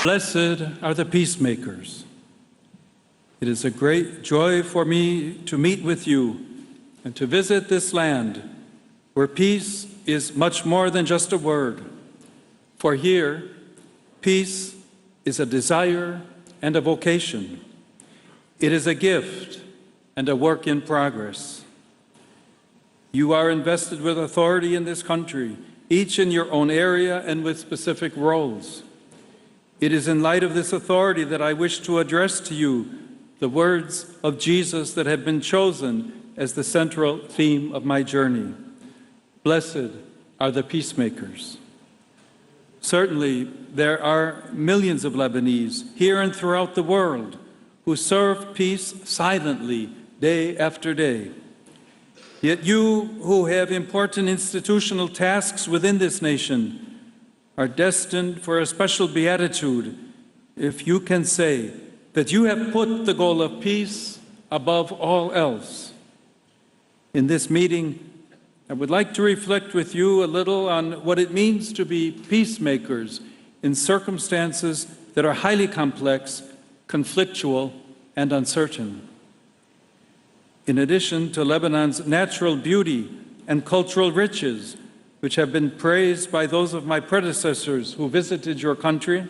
Blessed are the peacemakers. It is a great joy for me to meet with you and to visit this land where peace is much more than just a word. For here, peace is a desire and a vocation. It is a gift and a work in progress. You are invested with authority in this country, each in your own area and with specific roles. It is in light of this authority that I wish to address to you the words of Jesus that have been chosen as the central theme of my journey. Blessed are the peacemakers. Certainly, there are millions of Lebanese here and throughout the world who serve peace silently day after day. Yet you who have important institutional tasks within this nation are destined for a special beatitude if you can say that you have put the goal of peace above all else. In this meeting, I would like to reflect with you a little on what it means to be peacemakers in circumstances that are highly complex, conflictual, and uncertain. In addition to Lebanon's natural beauty and cultural riches, which have been praised by those of my predecessors who visited your country,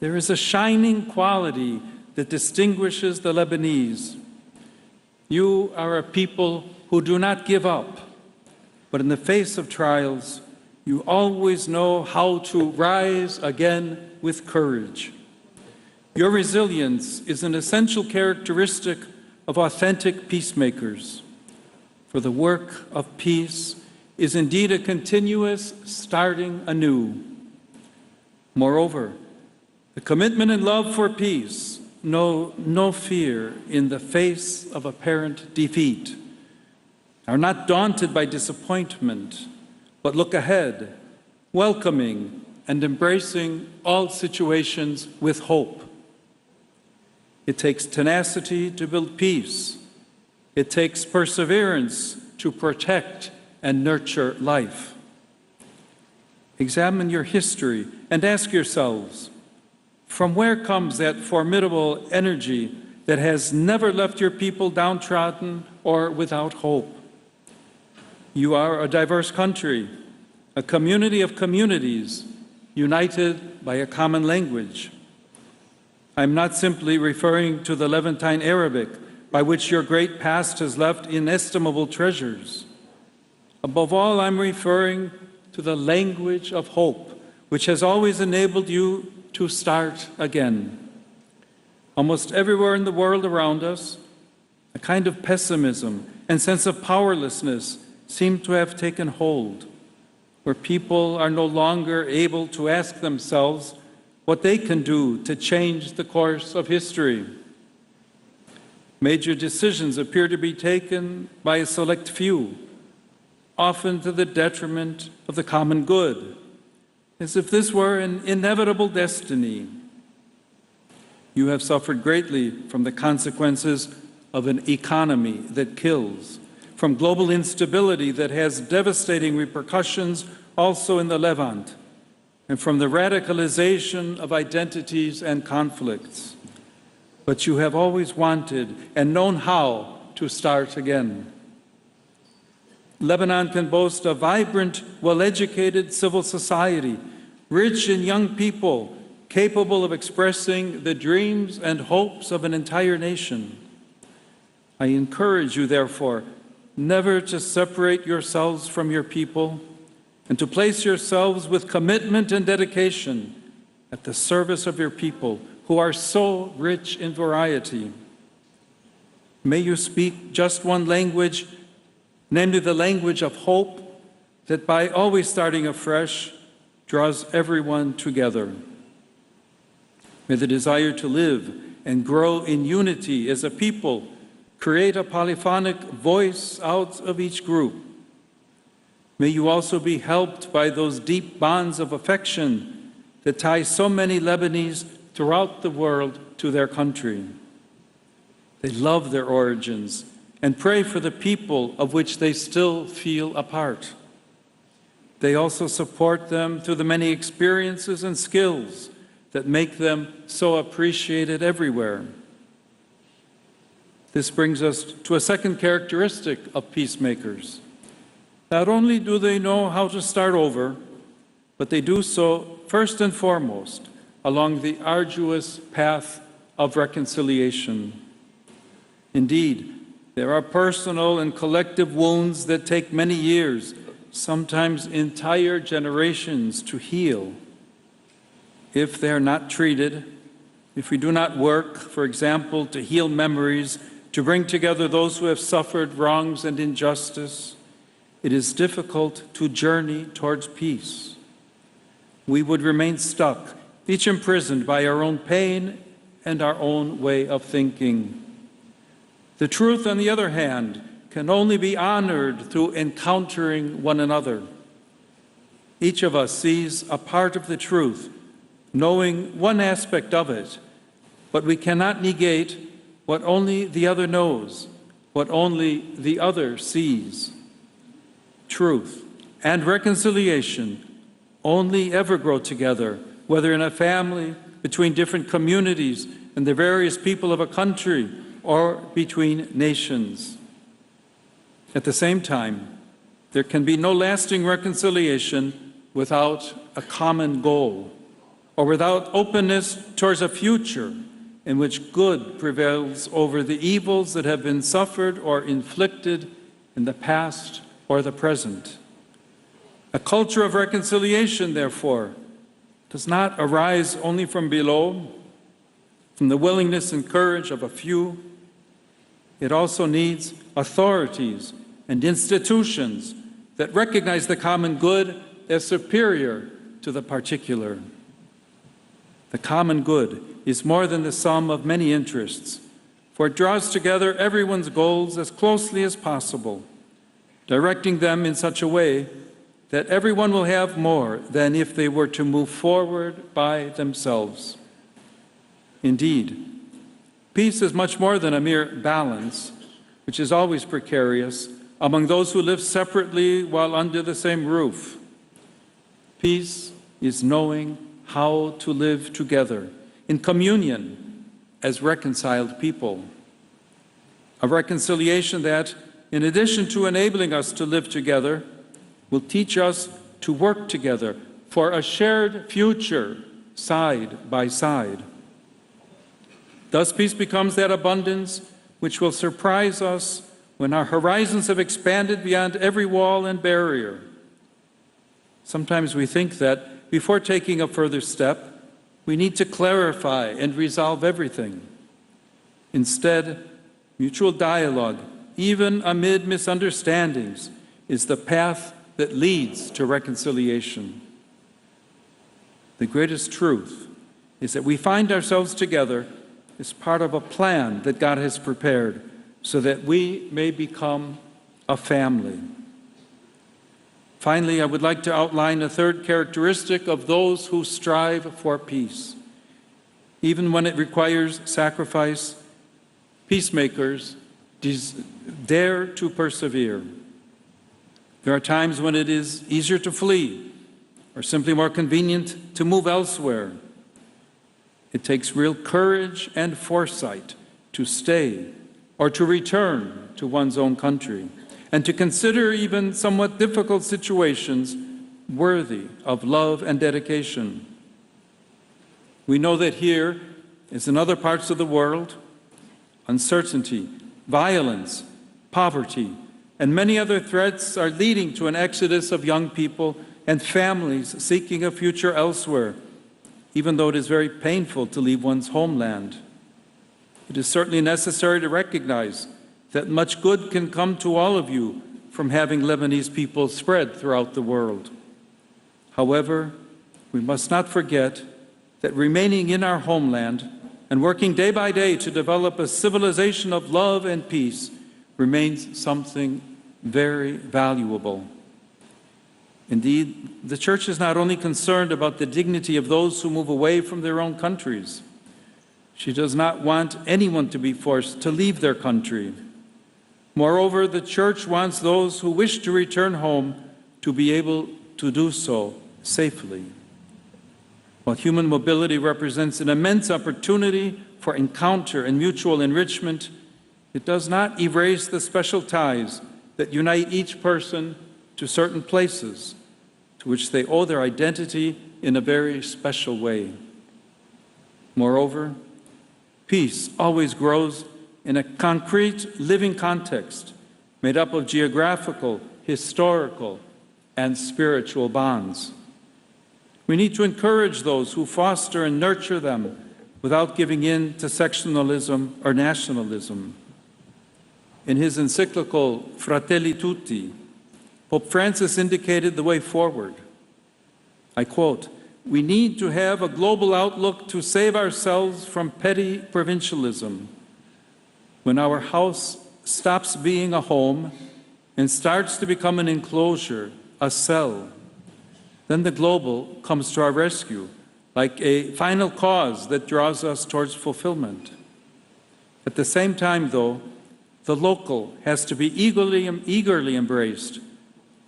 there is a shining quality that distinguishes the Lebanese. You are a people who do not give up, but in the face of trials, you always know how to rise again with courage. Your resilience is an essential characteristic of authentic peacemakers. For the work of peace is indeed a continuous starting anew. Moreover, the commitment and love for peace know no fear in the face of apparent defeat, are not daunted by disappointment, but look ahead, welcoming and embracing all situations with hope. It takes tenacity to build peace. It takes perseverance to protect and nurture life. Examine your history and ask yourselves, from where comes that formidable energy that has never left your people downtrodden or without hope? You are a diverse country, a community of communities, united by a common language. I'm not simply referring to the Levantine Arabic, by which your great past has left inestimable treasures. Above all, I'm referring to the language of hope, which has always enabled you to start again. Almost everywhere in the world around us, a kind of pessimism and sense of powerlessness seem to have taken hold, where people are no longer able to ask themselves what they can do to change the course of history. Major decisions appear to be taken by a select few, often to the detriment of the common good, as if this were an inevitable destiny. You have suffered greatly from the consequences of an economy that kills, from global instability that has devastating repercussions also in the Levant, and from the radicalization of identities and conflicts. But you have always wanted and known how to start again. Lebanon can boast a vibrant, well-educated civil society, rich in young people, capable of expressing the dreams and hopes of an entire nation. I encourage you, therefore, never to separate yourselves from your people and to place yourselves with commitment and dedication at the service of your people, who are so rich in variety. May you speak just one language, namely the language of hope, that by always starting afresh draws everyone together. May the desire to live and grow in unity as a people create a polyphonic voice out of each group. May you also be helped by those deep bonds of affection that tie so many Lebanese throughout the world to their country. They love their origins and pray for the people of which they still feel a part. They also support them through the many experiences and skills that make them so appreciated everywhere. This brings us to a second characteristic of peacemakers. Not only do they know how to start over, but they do so first and foremost along the arduous path of reconciliation. Indeed, there are personal and collective wounds that take many years, sometimes entire generations, to heal. If they are not treated, if we do not work, for example, to heal memories, to bring together those who have suffered wrongs and injustice, it is difficult to journey towards peace. We would remain stuck, each imprisoned by our own pain and our own way of thinking. The truth, on the other hand, can only be honored through encountering one another. Each of us sees a part of the truth, knowing one aspect of it, but we cannot negate what only the other knows, what only the other sees. Truth and reconciliation only ever grow together, whether in a family, between different communities and the various people of a country, or between nations. At the same time, there can be no lasting reconciliation without a common goal, or without openness towards a future in which good prevails over the evils that have been suffered or inflicted in the past or the present. A culture of reconciliation, therefore, does not arise only from below, from the willingness and courage of a few. It also needs authorities and institutions that recognize the common good as superior to the particular. The common good is more than the sum of many interests, for it draws together everyone's goals as closely as possible, directing them in such a way that everyone will have more than if they were to move forward by themselves. Indeed, peace is much more than a mere balance, which is always precarious, among those who live separately while under the same roof. Peace is knowing how to live together in communion as reconciled people. A reconciliation that, in addition to enabling us to live together, will teach us to work together for a shared future side by side. Thus, peace becomes that abundance which will surprise us when our horizons have expanded beyond every wall and barrier. Sometimes we think that before taking a further step, we need to clarify and resolve everything. Instead, mutual dialogue, even amid misunderstandings, is the path that leads to reconciliation. The greatest truth is that we find ourselves together as part of a plan that God has prepared so that we may become a family. Finally, I would like to outline a third characteristic of those who strive for peace. Even when it requires sacrifice, peacemakers dare to persevere. There are times when it is easier to flee or simply more convenient to move elsewhere. It takes real courage and foresight to stay or to return to one's own country, and to consider even somewhat difficult situations worthy of love and dedication. We know that here, as in other parts of the world, uncertainty, violence, poverty, and many other threats are leading to an exodus of young people and families seeking a future elsewhere, even though it is very painful to leave one's homeland. It is certainly necessary to recognize that much good can come to all of you from having Lebanese people spread throughout the world. However, we must not forget that remaining in our homeland and working day by day to develop a civilization of love and peace remains something very valuable. Indeed, the Church is not only concerned about the dignity of those who move away from their own countries. She does not want anyone to be forced to leave their country. Moreover, the Church wants those who wish to return home to be able to do so safely. While human mobility represents an immense opportunity for encounter and mutual enrichment, it does not erase the special ties that unite each person to certain places to which they owe their identity in a very special way. Moreover, peace always grows in a concrete, living context made up of geographical, historical, and spiritual bonds. We need to encourage those who foster and nurture them without giving in to sectionalism or nationalism. In his encyclical Fratelli Tutti, Pope Francis indicated the way forward. I quote, "We need to have a global outlook to save ourselves from petty provincialism. When our house stops being a home and starts to become an enclosure, a cell, then the global comes to our rescue, like a final cause that draws us towards fulfillment. At the same time, though, the local has to be eagerly embraced,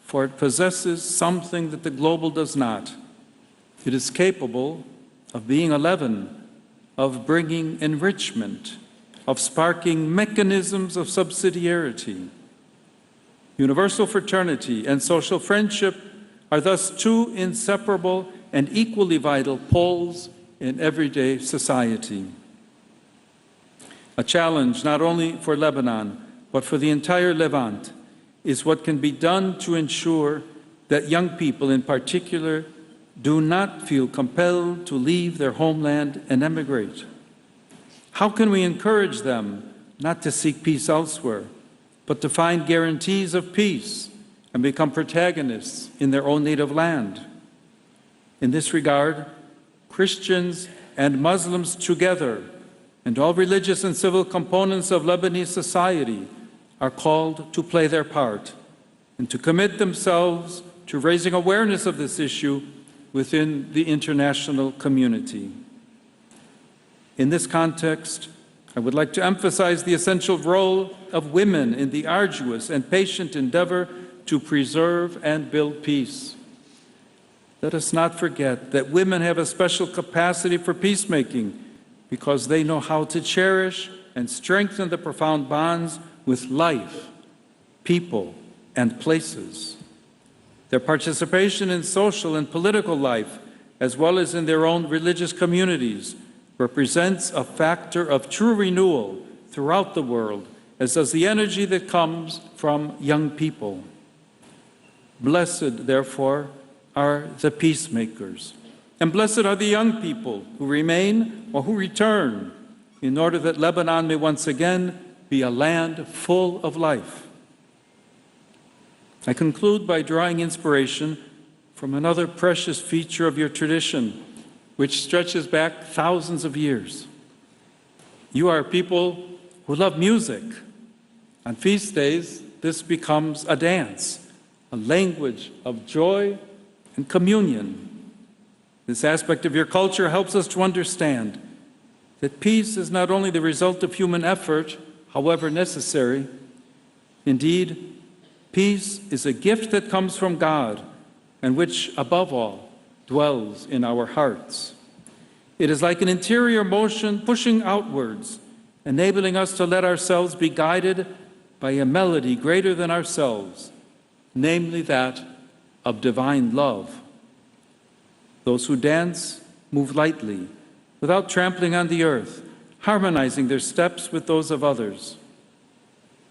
for it possesses something that the global does not. It is capable of being a leaven, of bringing enrichment, of sparking mechanisms of subsidiarity. Universal fraternity and social friendship are thus two inseparable and equally vital poles in everyday society. A challenge not only for Lebanon, but for the entire Levant, is what can be done to ensure that young people in particular do not feel compelled to leave their homeland and emigrate. How can we encourage them not to seek peace elsewhere, but to find guarantees of peace and become protagonists in their own native land? In this regard, Christians and Muslims together, and all religious and civil components of Lebanese society, are called to play their part and to commit themselves to raising awareness of this issue within the international community. In this context, I would like to emphasize the essential role of women in the arduous and patient endeavor to preserve and build peace. Let us not forget that women have a special capacity for peacemaking because they know how to cherish and strengthen the profound bonds with life, people, and places. Their participation in social and political life, as well as in their own religious communities, represents a factor of true renewal throughout the world, as does the energy that comes from young people. Blessed, therefore, are the peacemakers, and blessed are the young people who remain or who return in order that Lebanon may once again be a land full of life. I conclude by drawing inspiration from another precious feature of your tradition, which stretches back thousands of years. You are people who love music. On feast days, this becomes a dance, a language of joy and communion. This aspect of your culture helps us to understand that peace is not only the result of human effort, however necessary. Indeed, peace is a gift that comes from God and which, above all, dwells in our hearts. It is like an interior motion pushing outwards, enabling us to let ourselves be guided by a melody greater than ourselves, namely that of divine love. Those who dance move lightly, without trampling on the earth, harmonizing their steps with those of others.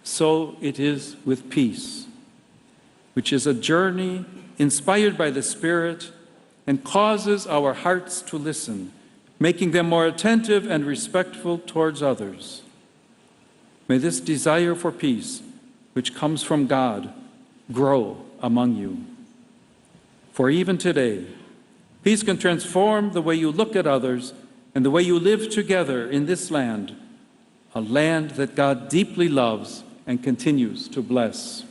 So it is with peace, which is a journey inspired by the Spirit and causes our hearts to listen, making them more attentive and respectful towards others. May this desire for peace, which comes from God, grow among you. For even today, peace can transform the way you look at others and the way you live together in this land, a land that God deeply loves and continues to bless.